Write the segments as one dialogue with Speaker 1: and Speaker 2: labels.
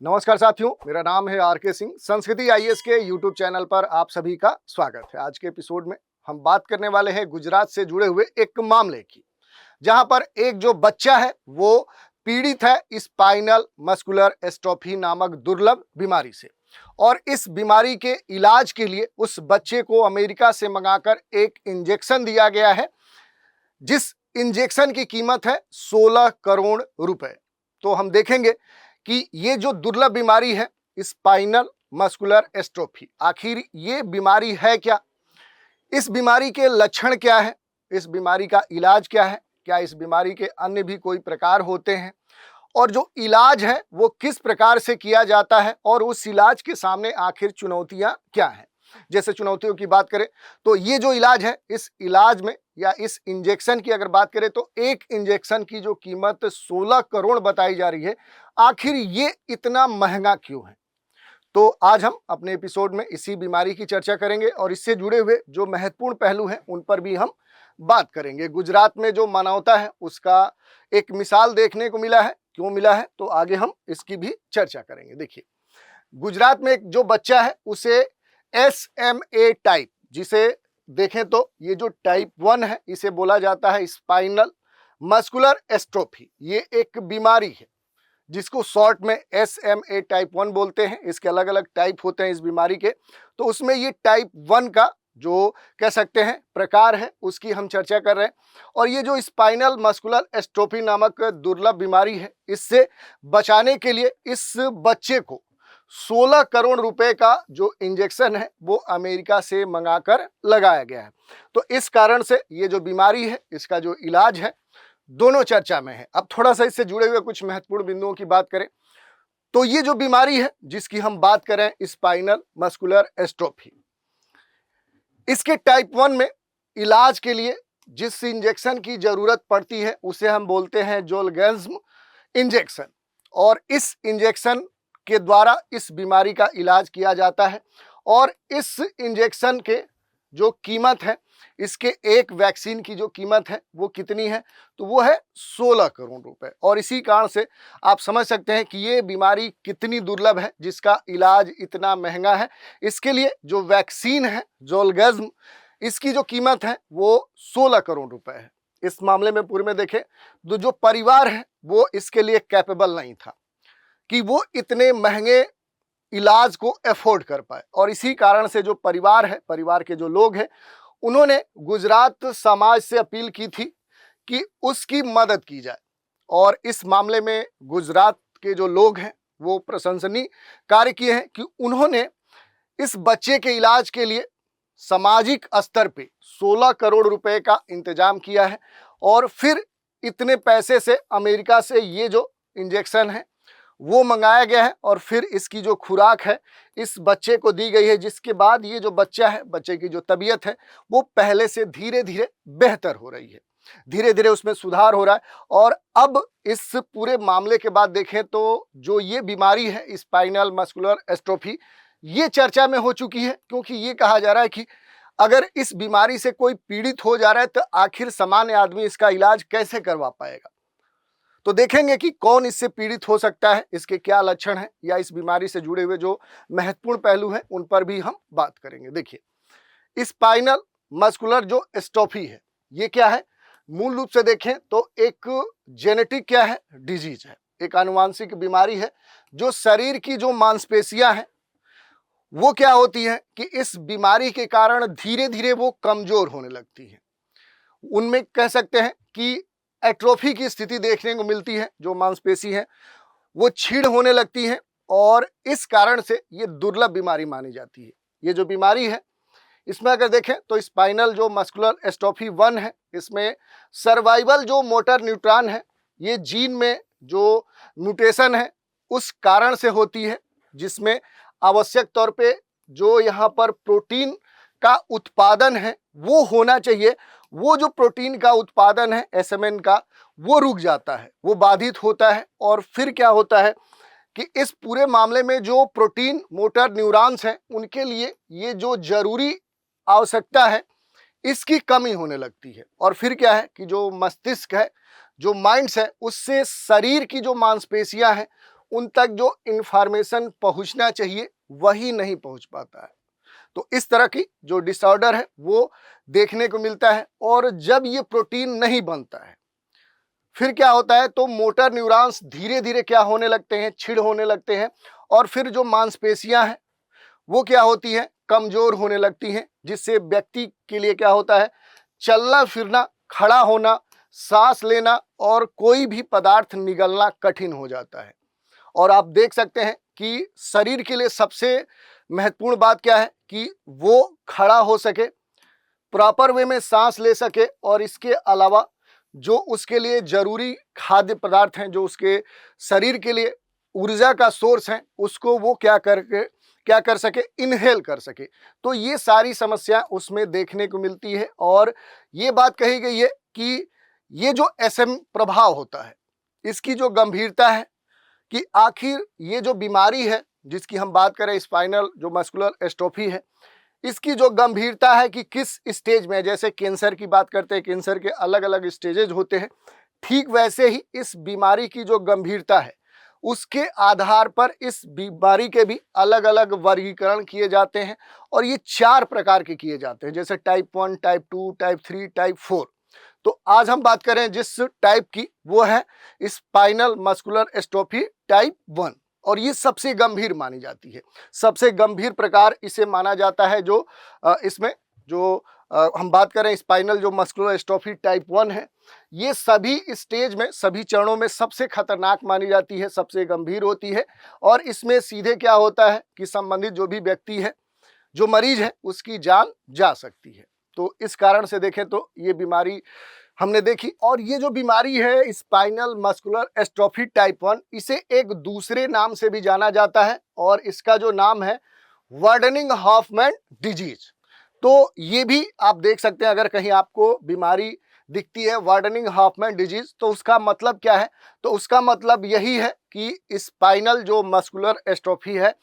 Speaker 1: नमस्कार साथियों, मेरा नाम है आर.के. सिंह। संस्कृति आईएएस के यूट्यूब चैनल पर आप सभी का स्वागत है। आज के एपिसोड में हम बात करने वाले हैं गुजरात से जुड़े हुए एक मामले की, जहां पर एक जो बच्चा है वो पीड़ित है स्पाइनल मस्कुलर एस्ट्रोफी नामक दुर्लभ बीमारी से, और इस बीमारी के इलाज के लिए उस बच्चे को अमेरिका से मंगाकर एक इंजेक्शन दिया गया है, जिस इंजेक्शन की कीमत है 16 करोड़ रुपए। तो हम देखेंगे कि ये जो दुर्लभ बीमारी है स्पाइनल मस्कुलर एस्ट्रोफी, आखिर ये बीमारी है क्या, इस बीमारी के लक्षण क्या है, इस बीमारी का इलाज क्या है, क्या इस बीमारी के अन्य भी कोई प्रकार होते हैं, और जो इलाज है वो किस प्रकार से किया जाता है, और उस इलाज के सामने आखिर चुनौतियां क्या हैं। जैसे चुनौतियों की बात करें तो ये जो इलाज है, इस इलाज में या इस इंजेक्शन की अगर बात करें तो एक इंजेक्शन की जो कीमत 16 करोड़ बताई जा रही है, आखिर ये इतना महंगा क्यों है। तो आज हम अपने एपिसोड में इसी बीमारी की चर्चा करेंगे और इससे जुड़े हुए जो महत्वपूर्ण पहलू हैं उन पर भी हम बात करेंगे। गुजरात में जो मानवता है उसका एक मिसाल देखने को मिला है, क्यों मिला है, तो आगे हम इसकी भी चर्चा करेंगे। देखिए, गुजरात में एक जो बच्चा है उसे SMA टाइप, जिसे देखें तो ये जो टाइप 1 है इसे बोला जाता है स्पाइनल मस्कुलर एस्ट्रोफी। ये एक बीमारी है जिसको शॉर्ट में SMA टाइप 1 बोलते हैं। इसके अलग अलग टाइप होते हैं इस बीमारी के, तो उसमें ये टाइप 1 का जो कह सकते हैं प्रकार है उसकी हम चर्चा कर रहे हैं। और ये जो स्पाइनल मस्कुलर एस्ट्रोफी नामक दुर्लभ बीमारी है, इससे बचाने के लिए इस बच्चे को 16 करोड़ रुपए का जो इंजेक्शन है वो अमेरिका से मंगाकर लगाया गया है। तो इस कारण से ये जो बीमारी है इसका जो इलाज है दोनों चर्चा में है। अब थोड़ा सा इससे जुड़े हुए कुछ महत्वपूर्ण बिंदुओं की बात करें तो ये जो बीमारी है जिसकी हम बात करें स्पाइनल मस्कुलर एस्ट्रोफी, इसके टाइप 1 में इलाज के लिए जिस इंजेक्शन की जरूरत पड़ती है उसे हम बोलते हैं जोलगेन्ज्म इंजेक्शन, और इस इंजेक्शन के द्वारा इस बीमारी का इलाज किया जाता है। और इस इंजेक्शन के जो कीमत है, इसके एक वैक्सीन की जो कीमत है वो कितनी है, तो वो है 16 करोड़ रुपए। और इसी कारण से आप समझ सकते हैं कि ये बीमारी कितनी दुर्लभ है जिसका इलाज इतना महंगा है। इसके लिए जो वैक्सीन है जोलगेन्ज्म, इसकी जो कीमत है वो 16 करोड़ रुपए है। इस मामले में पूरे में देखें तो जो परिवार है वो इसके लिए कैपेबल नहीं था कि वो इतने महंगे इलाज को अफोर्ड कर पाए, और इसी कारण से जो परिवार है, परिवार के जो लोग हैं, उन्होंने गुजरात समाज से अपील की थी कि उसकी मदद की जाए। और इस मामले में गुजरात के जो लोग हैं वो प्रशंसनीय कार्य किए हैं कि उन्होंने इस बच्चे के इलाज के लिए सामाजिक स्तर पे 16 करोड़ रुपए का इंतजाम किया है, और फिर इतने पैसे से अमेरिका से ये जो इंजेक्शन है वो मंगाया गया है, और फिर इसकी जो खुराक है इस बच्चे को दी गई है, जिसके बाद ये जो बच्चा है, बच्चे की जो तबीयत है वो पहले से धीरे धीरे बेहतर हो रही है, धीरे धीरे उसमें सुधार हो रहा है। और अब इस पूरे मामले के बाद देखें तो जो ये बीमारी है स्पाइनल मस्कुलर एस्ट्रोफी, ये चर्चा में हो चुकी है, क्योंकि ये कहा जा रहा है कि अगर इस बीमारी से कोई पीड़ित हो जा रहा है तो आखिर सामान्य आदमी इसका इलाज कैसे करवा पाएगा। तो देखेंगे कि कौन इससे पीड़ित हो सकता है, इसके क्या लक्षण हैं, या इस बीमारी से जुड़े हुए जो महत्वपूर्ण पहलू हैं उन पर भी हम बात करेंगे। देखिए, स्पाइनल मस्कुलर जो एस्ट्रोफी है ये क्या है, मूल रूप से देखें तो एक जेनेटिक क्या है, डिजीज है, एक आनुवांशिक बीमारी है। जो शरीर की जो मांसपेशियां हैं वो क्या होती है कि इस बीमारी के कारण धीरे धीरे वो कमजोर होने लगती है। उनमें कह सकते हैं कि एट्रोफी की स्थिति देखने को मिलती है, जो मांसपेशी है वो छीड़ होने लगती है, और इस कारण से ये दुर्लभ बीमारी मानी जाती है। ये जो बीमारी है इसमें अगर देखें तो स्पाइनल जो मस्कुलर एस्ट्रोफी 1 है, इसमें सर्वाइवल जो मोटर न्यूट्रॉन है, ये जीन में जो म्यूटेशन है उस कारण से होती है, जिसमें आवश्यक तौर पे जो यहाँ पर प्रोटीन का उत्पादन है वो होना चाहिए, वो जो प्रोटीन का उत्पादन है SMN का, वो रुक जाता है, वो बाधित होता है। और फिर क्या होता है कि इस पूरे मामले में जो प्रोटीन मोटर न्यूरॉन्स हैं उनके लिए ये जो जरूरी आवश्यकता है इसकी कमी होने लगती है। और फिर क्या है कि जो मस्तिष्क है, जो माइंड्स है, उससे शरीर की जो मांसपेशियां हैं उन तक जो इंफॉर्मेशन पहुंचना चाहिए वही नहीं पहुंच पाता है। तो इस तरह की जो डिसऑर्डर है वो देखने को मिलता है। और जब ये प्रोटीन नहीं बनता है फिर क्या होता है, तो मोटर न्यूरॉन्स धीरे धीरे क्या होने लगते हैं, क्षीण होने लगते हैं। और फिर जो मांसपेशियां हैं वो क्या होती हैं, कमजोर होने लगती हैं, जिससे व्यक्ति के लिए क्या होता है, चलना फिरना, खड़ा होना, सांस लेना और कोई भी पदार्थ निगलना कठिन हो जाता है। और आप देख सकते हैं कि शरीर के लिए सबसे महत्वपूर्ण बात क्या है कि वो खड़ा हो सके, प्रॉपर वे में सांस ले सके, और इसके अलावा जो उसके लिए जरूरी खाद्य पदार्थ हैं, जो उसके शरीर के लिए ऊर्जा का सोर्स है, उसको वो क्या कर सके, इनहेल कर सके। तो ये सारी समस्या उसमें देखने को मिलती है। और ये बात कही गई है कि ये जो एसएम प्रभाव होता है, इसकी जो गंभीरता है कि आखिर ये जो बीमारी है जिसकी हम बात करें, स्पाइनल जो मस्कुलर एस्ट्रोफी है, इसकी जो गंभीरता है कि किस स्टेज में, जैसे कैंसर की बात करते हैं, कैंसर के अलग अलग स्टेजेस होते हैं, ठीक वैसे ही इस बीमारी की जो गंभीरता है उसके आधार पर इस बीमारी के भी अलग अलग वर्गीकरण किए जाते हैं। और ये 4 प्रकार के किए जाते हैं, जैसे टाइप 1, टाइप 2, टाइप 3, टाइप 4। तो आज हम बात करें जिस टाइप की, वो है स्पाइनल मस्कुलर एस्ट्रोफी टाइप 1। और ये सबसे गंभीर मानी जाती है, सबसे गंभीर प्रकार इसे माना जाता है। जो इसमें जो हम बात करें स्पाइनल जो मस्कुलर एस्ट्रोफी टाइप 1 है, ये सभी स्टेज में, सभी चरणों में सबसे खतरनाक मानी जाती है, सबसे गंभीर होती है। और इसमें सीधे क्या होता है कि संबंधित जो भी व्यक्ति है, जो मरीज है, उसकी जान जा सकती है। तो इस कारण से देखें तो ये बीमारी हमने देखी। और ये जो बीमारी है स्पाइनल मस्कुलर एस्ट्रोफी टाइप 1, इसे एक दूसरे नाम से भी जाना जाता है, और इसका जो नाम है वार्डनिंग हॉफमैन डिजीज। तो ये भी आप देख सकते हैं, अगर कहीं आपको बीमारी दिखती है वार्डनिंग हॉफमैन डिजीज, तो उसका मतलब क्या है, तो उसका मतलब यही है कि स्पाइनल जो मस्कुलर एस्ट्रोफी है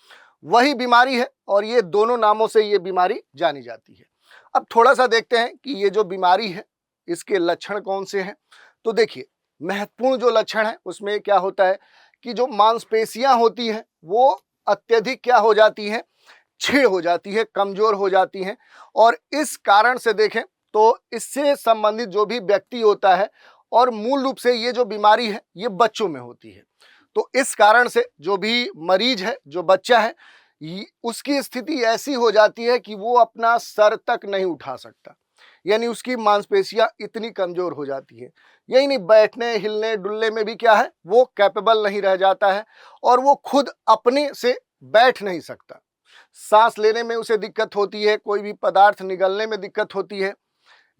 Speaker 1: वही बीमारी है, और ये दोनों नामों से ये बीमारी जानी जाती है। अब थोड़ा सा देखते हैं कि ये जो बीमारी है इसके लक्षण कौन से हैं। तो देखिए, महत्वपूर्ण जो लक्षण है उसमें क्या होता है कि जो मांसपेशियां होती हैं वो अत्यधिक क्या हो जाती हैं, क्षीण हो जाती है, कमजोर हो जाती हैं। और इस कारण से देखें तो इससे संबंधित जो भी व्यक्ति होता है, और मूल रूप से ये जो बीमारी है ये बच्चों में होती है, तो इस कारण से जो भी मरीज है, जो बच्चा है, उसकी स्थिति ऐसी हो जाती है कि वो अपना सर तक नहीं उठा सकता, यानी उसकी मांसपेशियां इतनी कमजोर हो जाती है। यही नहीं, बैठने, हिलने डुलने में भी क्या है, वो कैपेबल नहीं रह जाता है, और वो खुद अपने से बैठ नहीं सकता। सांस लेने में उसे दिक्कत होती है, कोई भी पदार्थ निगलने में दिक्कत होती है।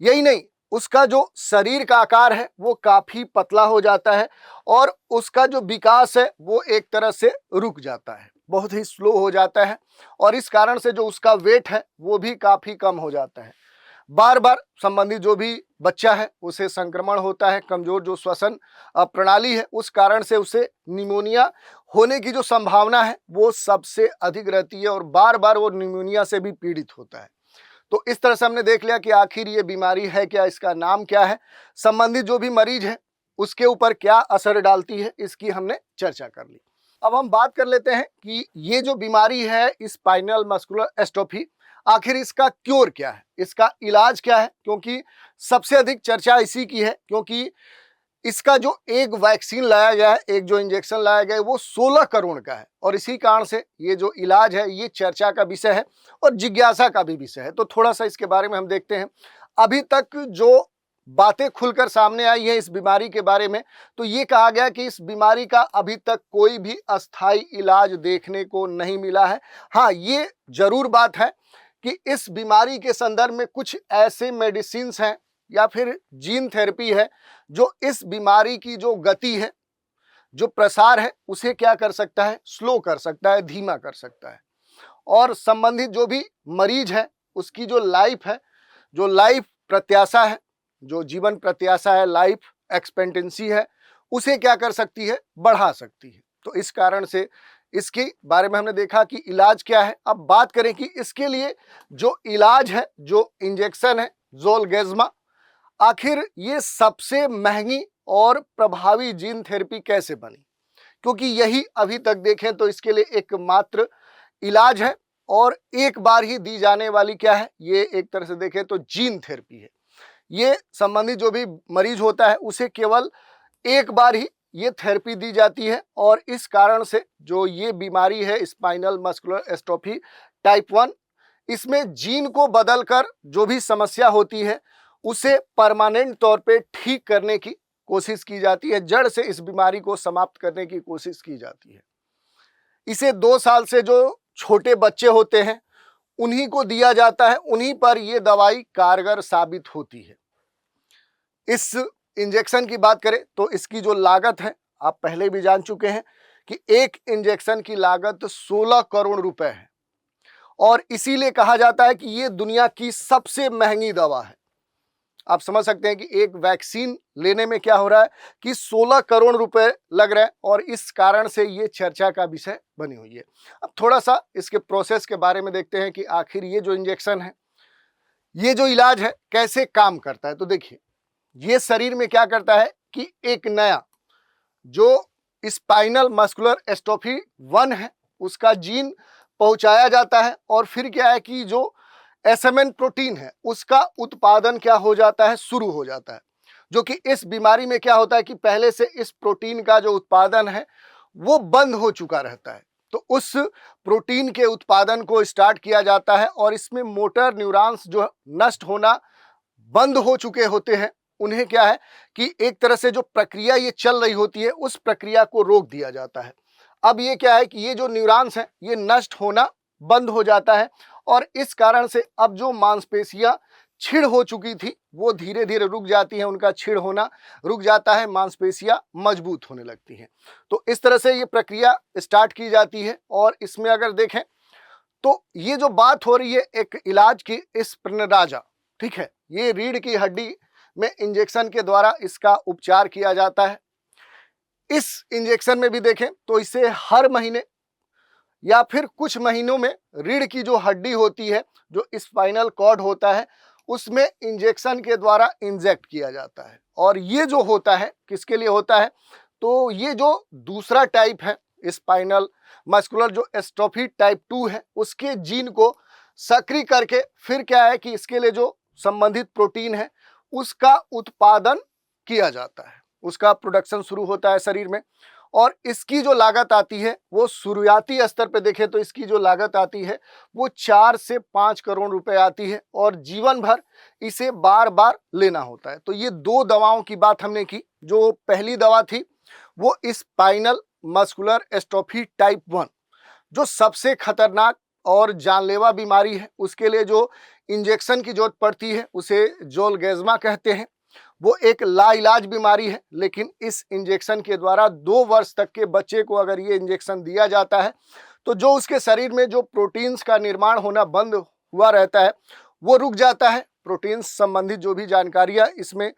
Speaker 1: यही नहीं, उसका जो शरीर का आकार है वो काफी पतला हो जाता है, और उसका जो विकास है वो एक तरह से रुक जाता है, बहुत ही स्लो हो जाता है। और इस कारण से जो उसका वेट है वो भी काफी कम हो जाता है। बार बार संबंधित जो भी बच्चा है उसे संक्रमण होता है, कमजोर जो श्वसन प्रणाली है उस कारण से उसे निमोनिया होने की जो संभावना है वो सबसे अधिक रहती है, और बार बार वो निमोनिया से भी पीड़ित होता है। तो इस तरह से हमने देख लिया कि आखिर ये बीमारी है क्या, इसका नाम क्या है, संबंधित जो भी मरीज है उसके ऊपर क्या असर डालती है, इसकी हमने चर्चा कर ली। अब हम बात कर लेते हैं कि ये जो बीमारी है स्पाइनल मस्कुलर एस्ट्रोफी, आखिर इसका क्योर क्या है, इसका इलाज क्या है। क्योंकि सबसे अधिक चर्चा इसी की है, क्योंकि इसका जो एक वैक्सीन लाया गया है, एक जो इंजेक्शन लाया गया है, वो 16 करोड़ का है, और इसी कारण से ये जो इलाज है ये चर्चा का विषय है और जिज्ञासा का भी विषय है। तो थोड़ा सा इसके बारे में हम देखते हैं। अभी तक जो बातें खुलकर सामने आई है इस बीमारी के बारे में, तो ये कहा गया कि इस बीमारी का अभी तक कोई भी अस्थायी इलाज देखने को नहीं मिला है। हाँ, ये जरूर बात है कि इस बीमारी के संदर्भ में कुछ ऐसे मेडिसिन्स हैं या फिर जीन थेरेपी है जो इस बीमारी की जो गति है, जो प्रसार है, उसे क्या कर सकता है, स्लो कर सकता है, धीमा कर सकता है। और संबंधित जो भी मरीज है उसकी जो लाइफ है, जो लाइफ प्रत्याशा है, जो जीवन प्रत्याशा है, लाइफ एक्सपेक्टेंसी है, उसे क्या कर सकती है, बढ़ा सकती है। तो इस कारण से इसके बारे में हमने देखा कि इलाज क्या है। अब बात करें कि इसके लिए जो इलाज है, जो इंजेक्शन है ज़ोलगेंमा, आखिर ये सबसे महंगी और प्रभावी जीन थेरेपी कैसे बनी, क्योंकि यही अभी तक देखें तो इसके लिए एकमात्र इलाज है और एक बार ही दी जाने वाली क्या है, ये एक तरह से देखें तो जीन थेरेपी है। ये संबंधित जो भी मरीज होता है उसे केवल एक बार ही ये थेरेपी दी जाती है और इस कारण से जो ये बीमारी है स्पाइनल मस्कुलर एस्ट्रोफी टाइप 1, इसमें जीन को बदलकर जो भी समस्या होती है उसे परमानेंट तौर पे ठीक करने की कोशिश की जाती है, जड़ से इस बीमारी को समाप्त करने की कोशिश की जाती है। इसे 2 साल से जो छोटे बच्चे होते हैं उन्हीं को दिया जाता है, उन्हीं पर ये दवाई कारगर साबित होती है। इस इंजेक्शन की बात करें तो इसकी जो लागत है आप पहले भी जान चुके हैं कि एक इंजेक्शन की लागत 16 करोड़ रुपए है और इसीलिए कहा जाता है कि ये दुनिया की सबसे महंगी दवा है। आप समझ सकते हैं कि एक वैक्सीन लेने में क्या हो रहा है कि 16 करोड़ रुपए लग रहे हैं और इस कारण से ये चर्चा का विषय बनी हुई है। अब थोड़ा सा इसके प्रोसेस के बारे में देखते हैं कि आखिर ये जो इंजेक्शन है, ये जो इलाज है कैसे काम करता है। तो देखिए, ये शरीर में क्या करता है कि एक नया जो स्पाइनल मस्कुलर एस्ट्रोफी 1 है उसका जीन पहुंचाया जाता है और फिर क्या है कि जो एसएमएन प्रोटीन है उसका उत्पादन क्या हो जाता है, शुरू हो जाता है। जो कि इस बीमारी में क्या होता है कि पहले से इस प्रोटीन का जो उत्पादन है वो बंद हो चुका रहता है, तो उस प्रोटीन के उत्पादन को स्टार्ट किया जाता है और इसमें मोटर न्यूरॉन्स जो नष्ट होना बंद हो चुके होते हैं उन्हें क्या है कि एक तरह से जो प्रक्रिया ये चल रही होती है उस प्रक्रिया को रोक दिया जाता है। अब ये क्या है कि ये जो न्यूरॉन्स हैं ये नष्ट होना बंद हो जाता है और इस कारण से अब जो मांसपेशियां छिड़ हो चुकी थी वो धीरे धीरे रुक जाती हैं, उनका छिड़ होना रुक जाता है, मांसपेशियां मजबूत होने लगती हैं। तो इस तरह से ये प्रक्रिया स्टार्ट की जाती है और इसमें अगर देखें तो ये जो बात हो रही है एक इलाज की, इस प्रणराजा, ठीक है, ये रीढ़ की हड्डी में इंजेक्शन के द्वारा इसका उपचार किया जाता है। इस इंजेक्शन में भी देखें तो इसे हर महीने या फिर कुछ महीनों में रीढ़ की जो हड्डी होती है, जो स्पाइनल कॉर्ड होता है, उसमें इंजेक्शन के द्वारा इंजेक्ट किया जाता है। और ये जो होता है किसके लिए होता है, तो ये जो दूसरा टाइप है स्पाइनल मस्कुलर जो एस्ट्रोफी टाइप 2 है उसके जीन को सक्रिय करके फिर क्या है कि इसके लिए जो संबंधित प्रोटीन है उसका उत्पादन किया जाता है, उसका प्रोडक्शन शुरू होता है शरीर में। और इसकी जो लागत आती है वो शुरुआती स्तर पे देखें तो इसकी जो लागत आती है वो 4 से 5 करोड़ रुपए आती है और जीवन भर इसे बार बार लेना होता है। तो ये 2 दवाओं की बात हमने की। जो पहली दवा थी वो स्पाइनल मस्कुलर एस्ट्रोफी टाइप 1 जो सबसे खतरनाक और जानलेवा बीमारी है, उसके लिए जो इंजेक्शन की जरूरत पड़ती है उसे जोलगेज्मा कहते हैं। वो एक लाइलाज बीमारी है, लेकिन इस इंजेक्शन के द्वारा 2 वर्ष तक के बच्चे को अगर ये इंजेक्शन दिया जाता है तो जो उसके शरीर में जो प्रोटीन्स का निर्माण होना बंद हुआ रहता है वो रुक जाता है। प्रोटीन्स संबंधित जो भी जानकारियां इसमें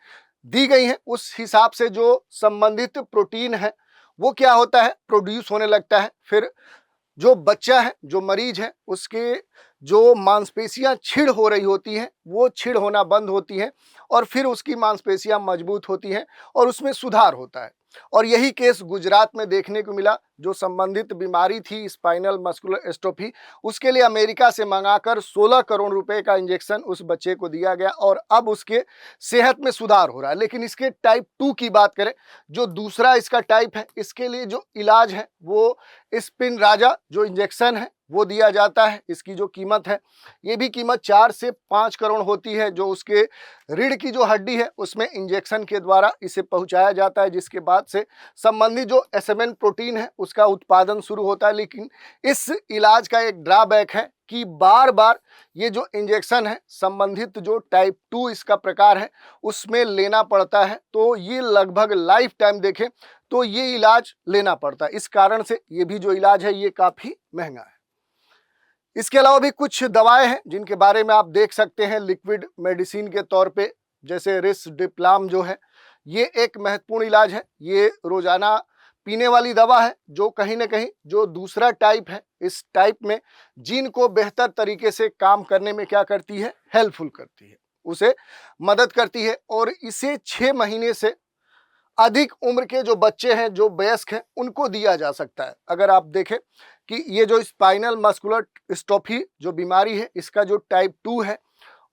Speaker 1: दी गई हैं उस हिसाब से जो संबंधित प्रोटीन है वो क्या होता है, प्रोड्यूस होने लगता है। फिर जो बच्चा है, जो मरीज है, उसके जो मांसपेशियां छिड़ हो रही होती हैं वो छिड़ होना बंद होती हैं और फिर उसकी मांसपेशियां मजबूत होती हैं और उसमें सुधार होता है। और यही केस गुजरात में देखने को मिला। जो संबंधित बीमारी थी स्पाइनल मस्कुलर एस्ट्रोफी, उसके लिए अमेरिका से मंगाकर 16 करोड़ रुपए का इंजेक्शन उस बच्चे को दिया गया और अब उसके सेहत में सुधार हो रहा है। लेकिन इसके टाइप 2 की बात करें, जो दूसरा इसका टाइप है, इसके लिए जो इलाज है वो स्पिनराजा जो इंजेक्शन है वो दिया जाता है। इसकी जो कीमत है ये भी कीमत 4 से 5 करोड़ होती है। जो उसके रीढ़ की जो हड्डी है उसमें इंजेक्शन के द्वारा इसे पहुंचाया जाता है, जिसके बाद से संबंधित जो एसएमएन प्रोटीन है उसका उत्पादन शुरू होता है। लेकिन इस इलाज का एक ड्रॉबैक है कि बार बार ये जो इंजेक्शन है संबंधित जो टाइप 2 इसका प्रकार है उसमें लेना पड़ता है। तो ये लगभग लाइफ टाइम देखें तो ये इलाज लेना पड़ता है। इस कारण से ये भी जो इलाज है ये काफ़ी महंगा है। इसके अलावा भी कुछ दवाएं हैं जिनके बारे में आप देख सकते हैं लिक्विड मेडिसिन के तौर पे, जैसे रिस्डिप्लाम जो है ये एक महत्वपूर्ण इलाज है। ये रोजाना पीने वाली दवा है जो कहीं ना कहीं जो दूसरा टाइप है इस टाइप में जीन को बेहतर तरीके से काम करने में क्या करती है, हेल्पफुल करती है, उसे मदद करती है। और इसे 6 महीने से अधिक उम्र के जो बच्चे हैं, जो वयस्क हैं, उनको दिया जा सकता है। अगर आप देखें कि ये जो स्पाइनल मस्कुलर डिस्ट्रोफी जो बीमारी है, इसका जो टाइप 2 है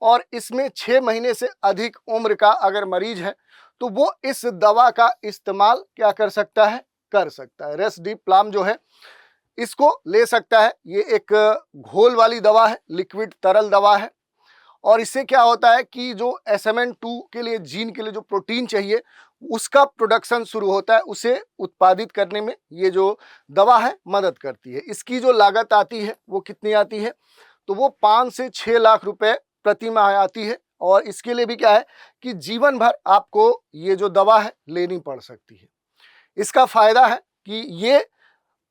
Speaker 1: और इसमें 6 महीने से अधिक उम्र का अगर मरीज है तो वो इस दवा का इस्तेमाल क्या कर सकता है, कर सकता है। रेसडिप्लाम जो है इसको ले सकता है। ये एक घोल वाली दवा है, लिक्विड तरल दवा है और इससे क्या होता है कि जो SMN2 के लिए जीन के लिए जो प्रोटीन चाहिए उसका प्रोडक्शन शुरू होता है, उसे उत्पादित करने में ये जो दवा है मदद करती है। इसकी जो लागत आती है वो कितनी आती है, तो वो 5 से 6 लाख रुपए प्रति माह आती है और इसके लिए भी क्या है कि जीवन भर आपको ये जो दवा है लेनी पड़ सकती है। इसका फायदा है कि ये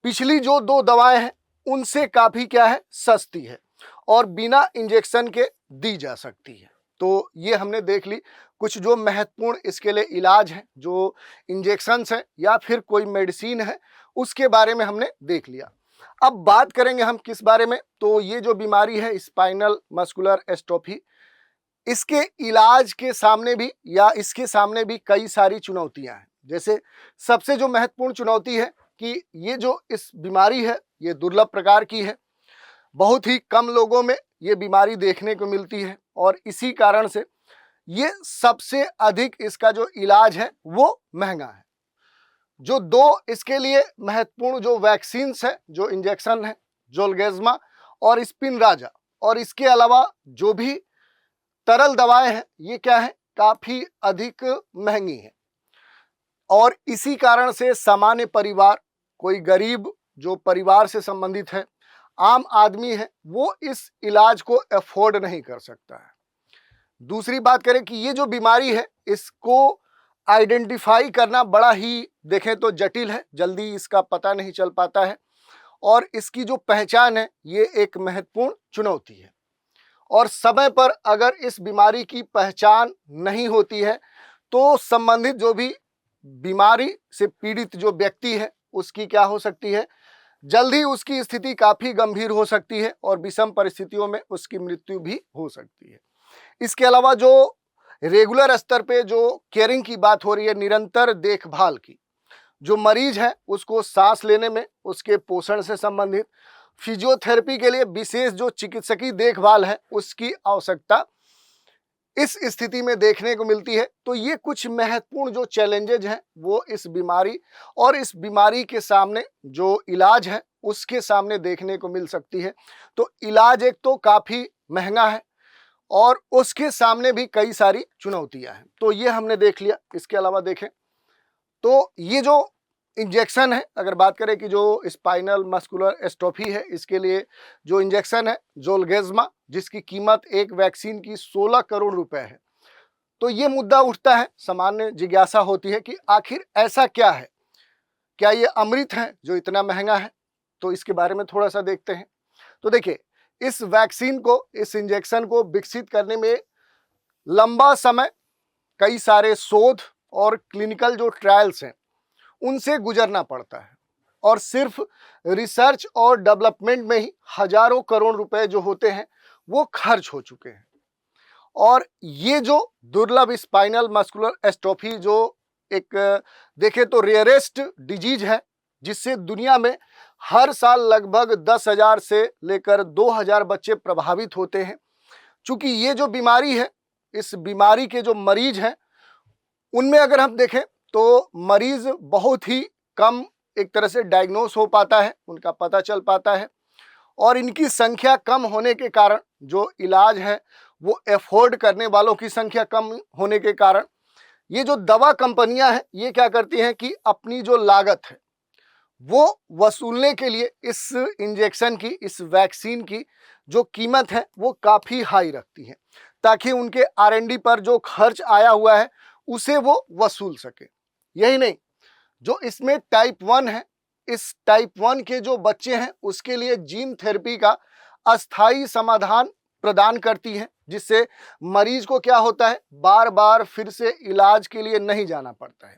Speaker 1: पिछली जो 2 दवाएं हैं उनसे काफ़ी क्या है, सस्ती है और बिना इंजेक्शन के दी जा सकती है। तो ये हमने देख ली कुछ जो महत्वपूर्ण इसके लिए इलाज हैं, जो इंजेक्शंस हैं या फिर कोई मेडिसिन है, उसके बारे में हमने देख लिया। अब बात करेंगे हम किस बारे में, तो ये जो बीमारी है स्पाइनल मस्कुलर एस्ट्रोफी, इसके इलाज के सामने भी या इसके सामने भी कई सारी चुनौतियां हैं। जैसे सबसे जो महत्वपूर्ण चुनौती है कि ये जो इस बीमारी है ये दुर्लभ प्रकार की है, बहुत ही कम लोगों में ये बीमारी देखने को मिलती है और इसी कारण से ये सबसे अधिक इसका जो इलाज है वो महंगा है। जो 2 इसके लिए महत्वपूर्ण जो वैक्सीन्स है, जो इंजेक्शन है, जोलगेज्मा और स्पिनराजा, और इसके अलावा जो भी तरल दवाएं हैं ये क्या है, काफ़ी अधिक महंगी हैं और इसी कारण से सामान्य परिवार, कोई गरीब जो परिवार से संबंधित है, आम आदमी है, वो इस इलाज को अफोर्ड नहीं कर सकता है। दूसरी बात करें कि ये जो बीमारी है इसको आइडेंटिफाई करना बड़ा ही देखें तो जटिल है, जल्दी इसका पता नहीं चल पाता है और इसकी जो पहचान है ये एक महत्वपूर्ण चुनौती है। और समय पर अगर इस बीमारी की पहचान नहीं होती है तो संबंधित जो भी बीमारी से पीड़ित जो व्यक्ति है उसकी क्या हो सकती है, जल्दी उसकी स्थिति काफ़ी गंभीर हो सकती है और विषम परिस्थितियों में उसकी मृत्यु भी हो सकती है। इसके अलावा जो रेगुलर स्तर पे जो केयरिंग की बात हो रही है, निरंतर देखभाल की, जो मरीज है उसको सांस लेने में, उसके पोषण से संबंधित, फिजियोथेरेपी के लिए विशेष जो चिकित्सकीय देखभाल है उसकी आवश्यकता इस स्थिति में देखने को मिलती है। तो ये कुछ महत्वपूर्ण जो चैलेंजेज हैं वो इस बीमारी और इस बीमारी के सामने जो इलाज है उसके सामने देखने को मिल सकती है। तो इलाज एक तो काफ़ी महंगा है और उसके सामने भी कई सारी चुनौतियां हैं। तो ये हमने देख लिया। इसके अलावा देखें तो ये जो इंजेक्शन है, अगर बात करें कि जो स्पाइनल मस्कुलर एस्ट्रोफी है इसके लिए जो इंजेक्शन है जोलगेज्मा, जिसकी कीमत एक वैक्सीन की 16 करोड़ रुपए है। तो ये मुद्दा उठता है, सामान्य जिज्ञासा होती है कि आखिर ऐसा क्या है, क्या ये अमृत है जो इतना महंगा है? तो इसके बारे में थोड़ा सा देखते हैं। तो देखिए, इस वैक्सीन को, इस इंजेक्शन को विकसित करने में लंबा समय, कई सारे शोध और क्लिनिकल जो ट्रायल्स हैं उनसे गुजरना पड़ता है और सिर्फ रिसर्च और डेवलपमेंट में ही हजारों करोड़ रुपए जो होते हैं वो खर्च हो चुके हैं। और ये जो दुर्लभ स्पाइनल मस्कुलर एस्ट्रोफी जो एक देखें तो रेयरेस्ट डिजीज है, जिससे दुनिया में हर साल लगभग 10,000 से लेकर 2,000 बच्चे प्रभावित होते हैं। चूँकि ये जो बीमारी है, इस बीमारी के जो मरीज हैं उनमें अगर हम देखें तो मरीज बहुत ही कम एक तरह से डायग्नोस हो पाता है, उनका पता चल पाता है और इनकी संख्या कम होने के कारण जो इलाज है वो अफोर्ड करने वालों की संख्या कम होने के कारण ये जो दवा कंपनियां हैं ये क्या करती हैं कि अपनी जो लागत है वो वसूलने के लिए इस इंजेक्शन की, इस वैक्सीन की जो कीमत है वो काफ़ी हाई रखती हैं ताकि उनके R&D पर जो खर्च आया हुआ है उसे वो वसूल सके। यही नहीं, जो इसमें टाइप 1 है, इस टाइप 1 के जो बच्चे हैं उसके लिए जीन थेरेपी का अस्थाई समाधान प्रदान करती है, जिससे मरीज को क्या होता है, बार बार फिर से इलाज के लिए नहीं जाना पड़ता है।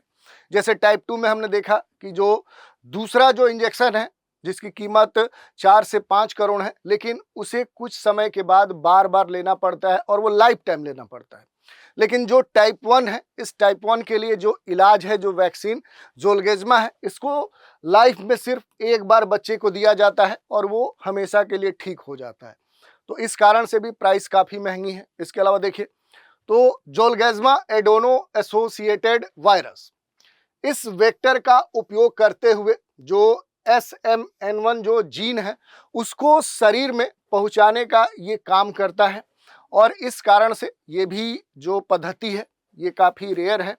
Speaker 1: जैसे टाइप 2 में हमने देखा कि जो दूसरा जो इंजेक्शन है जिसकी कीमत 4 से 5 करोड़ है, लेकिन उसे कुछ समय के बाद बार बार लेना पड़ता है और वो लाइफ टाइम लेना पड़ता है। लेकिन जो टाइप 1 है, इस टाइप 1 के लिए जो इलाज है, जो वैक्सीन जोलगेज़मा है, इसको लाइफ में सिर्फ एक बार बच्चे को दिया जाता है और वो हमेशा के लिए ठीक हो जाता है। तो इस कारण से भी प्राइस काफ़ी महंगी है। इसके अलावा देखिए तो जोलगेज़मा एडेनो एसोसिएटेड वायरस, इस वेक्टर का उपयोग करते हुए जो SMN1 जो जीन है उसको शरीर में पहुंचाने का ये काम करता है और इस कारण से ये भी जो पद्धति है ये काफ़ी रेयर है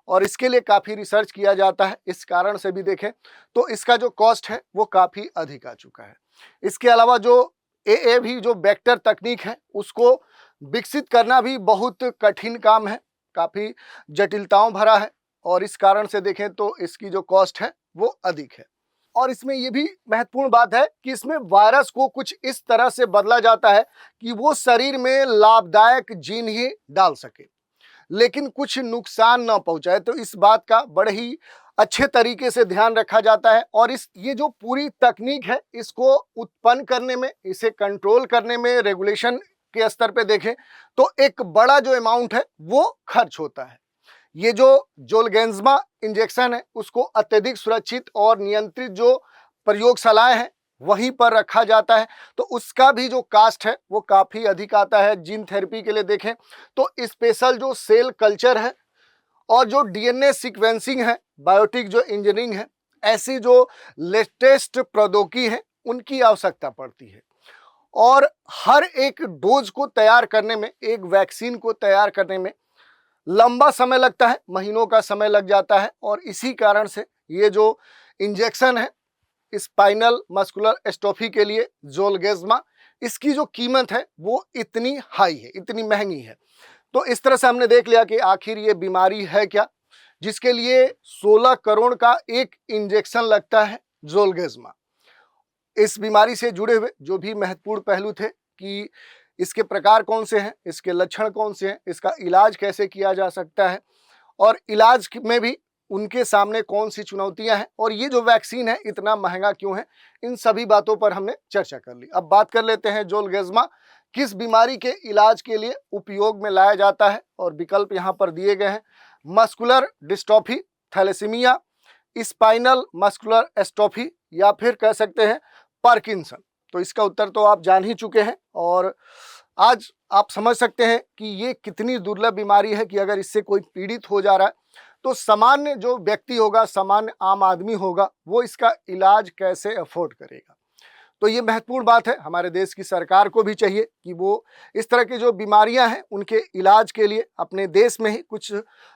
Speaker 1: और इसके लिए काफ़ी रिसर्च किया जाता है। इस कारण से भी देखें तो इसका जो कॉस्ट है वो काफ़ी अधिक आ चुका है। इसके अलावा जो AAV जो वेक्टर तकनीक है उसको विकसित करना भी बहुत कठिन काम है, काफ़ी जटिलताओं भरा है और इस कारण से देखें तो इसकी जो कॉस्ट है वो अधिक है। और इसमें ये भी महत्वपूर्ण बात है कि इसमें वायरस को कुछ इस तरह से बदला जाता है कि वो शरीर में लाभदायक जीन ही डाल सके लेकिन कुछ नुकसान ना पहुंचाए। तो इस बात का बड़े ही अच्छे तरीके से ध्यान रखा जाता है और ये जो पूरी तकनीक है इसको उत्पन्न करने में, इसे कंट्रोल करने में रेगुलेशन के स्तर पे देखें तो एक बड़ा जो अमाउंट है वो खर्च होता है। ये जो जोलगेज़मा इंजेक्शन है उसको अत्यधिक सुरक्षित और नियंत्रित जो प्रयोगशालाएं हैं वहीं पर रखा जाता है, तो उसका भी जो कास्ट है वो काफ़ी अधिक आता है। जीन थेरेपी के लिए देखें तो स्पेशल जो सेल कल्चर है और जो DNA सीक्वेंसिंग है, बायोटिक जो इंजीनियरिंग है, ऐसी जो लेटेस्ट प्रौद्योगिकी है उनकी आवश्यकता पड़ती है और हर एक डोज को तैयार करने में, एक वैक्सीन को तैयार करने में लंबा समय लगता है, महीनों का समय लग जाता है और इसी कारण से ये जो इंजेक्शन है स्पाइनल मस्कुलर एस्ट्रोफी के लिए जोलगेज़मा, इसकी जो कीमत है वो इतनी हाई है, इतनी महंगी है। तो इस तरह से हमने देख लिया कि आखिर ये बीमारी है क्या जिसके लिए 16 करोड़ का एक इंजेक्शन लगता है जोलगेज़मा। इस बीमारी से जुड़े हुए जो भी महत्वपूर्ण पहलू थे कि इसके प्रकार कौन से हैं, इसके लक्षण कौन से हैं, इसका इलाज कैसे किया जा सकता है और इलाज में भी उनके सामने कौन सी चुनौतियां हैं और ये जो वैक्सीन है इतना महंगा क्यों है, इन सभी बातों पर हमने चर्चा कर ली। अब बात कर लेते हैं जोलगेज़मा किस बीमारी के इलाज के लिए उपयोग में लाया जाता है और विकल्प यहाँ पर दिए गए हैं। Muscular dystrophy, thalassemia, spinal muscular atrophy या फिर कह सकते हैं पार्किंसन। तो इसका उत्तर तो आप जान ही चुके हैं और आज आप समझ सकते हैं कि ये कितनी दुर्लभ बीमारी है कि अगर इससे कोई पीड़ित हो जा रहा है तो सामान्य जो व्यक्ति होगा, सामान्य आम आदमी होगा, वो इसका इलाज कैसे अफोर्ड करेगा। तो ये महत्वपूर्ण बात है। हमारे देश की सरकार को भी चाहिए कि वो इस तरह की जो बीमारियां हैं उनके इलाज के लिए अपने देश में ही कुछ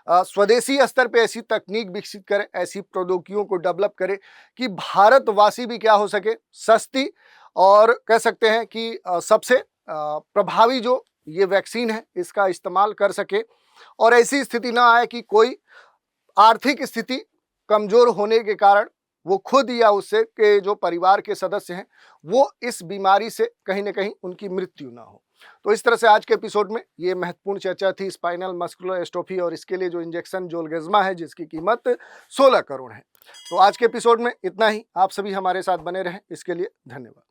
Speaker 1: स्वदेशी स्तर पे ऐसी तकनीक विकसित करे, ऐसी प्रौद्योगिकियों को डेवलप करे कि भारतवासी भी क्या हो सके, सस्ती और कह सकते हैं कि सबसे प्रभावी जो ये वैक्सीन है इसका इस्तेमाल कर सके और ऐसी स्थिति ना आए कि कोई आर्थिक स्थिति कमजोर होने के कारण वो खुद या उससे के जो परिवार के सदस्य हैं वो इस बीमारी से कहीं ना कहीं उनकी मृत्यु ना हो। तो इस तरह से आज के एपिसोड में ये महत्वपूर्ण चर्चा थी स्पाइनल मस्कुलर एस्ट्रोफी और इसके लिए जो इंजेक्शन जोलगेज़मा है जिसकी कीमत 16 करोड़ है। तो आज के एपिसोड में इतना ही। आप सभी हमारे साथ बने रहें, इसके लिए धन्यवाद।